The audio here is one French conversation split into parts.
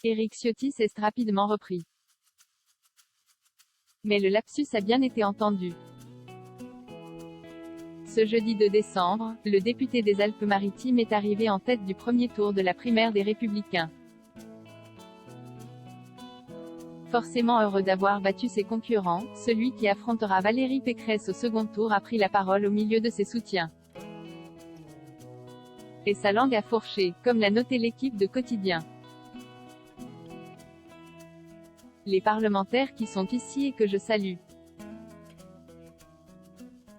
Éric Ciotti s'est rapidement repris. Mais le lapsus a bien été entendu. Ce jeudi 2 décembre, le député des Alpes-Maritimes est arrivé en tête du premier tour de la primaire des Républicains. Forcément heureux d'avoir battu ses concurrents, celui qui affrontera Valérie Pécresse au second tour a pris la parole au milieu de ses soutiens. Et sa langue a fourché, comme l'a noté l'équipe de Quotidien. Les parlementaires qui sont ici et que je salue.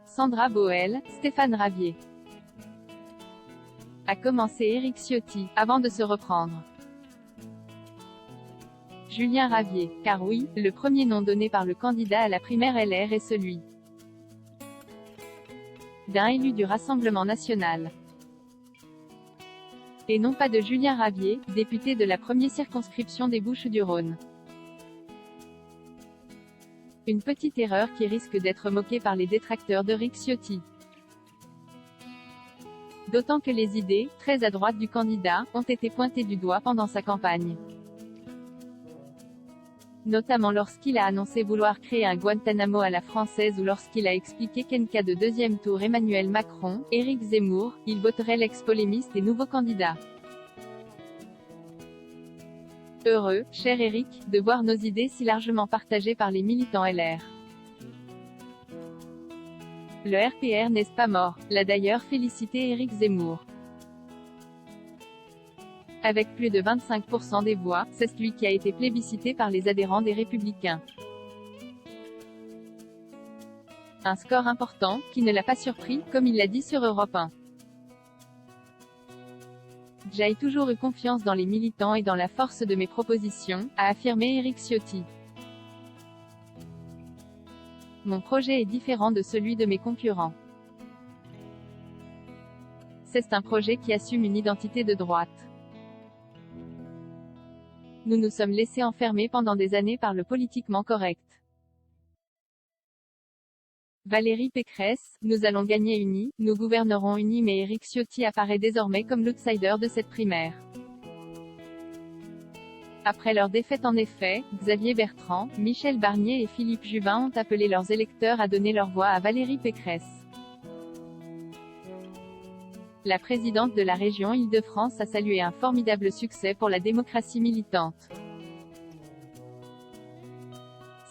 Sandra Boel, Stéphane Ravier. A commencé Éric Ciotti, avant de se reprendre. Julien Ravier, car oui, le premier nom donné par le candidat à la primaire LR est celui d'un élu du Rassemblement national. Et non pas de Julien Ravier, député de la première circonscription des Bouches-du-Rhône. Une petite erreur qui risque d'être moquée par les détracteurs d'Éric Ciotti. D'autant que les idées, très à droite du candidat, ont été pointées du doigt pendant sa campagne. Notamment lorsqu'il a annoncé vouloir créer un Guantanamo à la française ou lorsqu'il a expliqué qu'en cas de deuxième tour Emmanuel Macron, Éric Zemmour, il voterait l'ex-polémiste et nouveau candidat. Heureux, cher Éric, de voir nos idées si largement partagées par les militants LR. Le RPR n'est pas mort, l'a d'ailleurs félicité Éric Zemmour. Avec plus de 25% des voix, c'est lui qui a été plébiscité par les adhérents des Républicains. Un score important, qui ne l'a pas surpris, comme il l'a dit sur Europe 1. J'ai toujours eu confiance dans les militants et dans la force de mes propositions, a affirmé Éric Ciotti. Mon projet est différent de celui de mes concurrents. C'est un projet qui assume une identité de droite. Nous nous sommes laissés enfermer pendant des années par le politiquement correct. Valérie Pécresse, nous allons gagner unis, nous gouvernerons unis, mais Éric Ciotti apparaît désormais comme l'outsider de cette primaire. Après leur défaite en effet, Xavier Bertrand, Michel Barnier et Philippe Juvin ont appelé leurs électeurs à donner leur voix à Valérie Pécresse. La présidente de la région Île-de-France a salué un formidable succès pour la démocratie militante.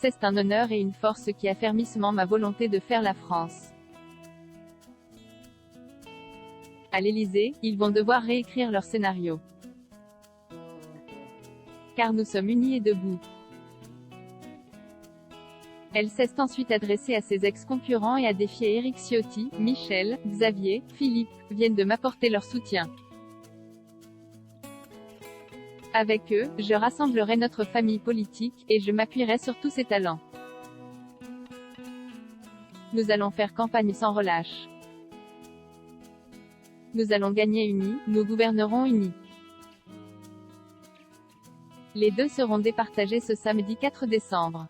C'est un honneur et une force qui affermissement ma volonté de faire la France. À l'Élysée, ils vont devoir réécrire leur scénario. Car nous sommes unis et debout. Elle s'est ensuite adressée à ses ex-concurrents et a défié Éric Ciotti, Michel, Xavier, Philippe, viennent de m'apporter leur soutien. Avec eux, je rassemblerai notre famille politique, et je m'appuierai sur tous ses talents. Nous allons faire campagne sans relâche. Nous allons gagner unis, nous gouvernerons unis. Les deux seront départagés ce samedi 4 décembre.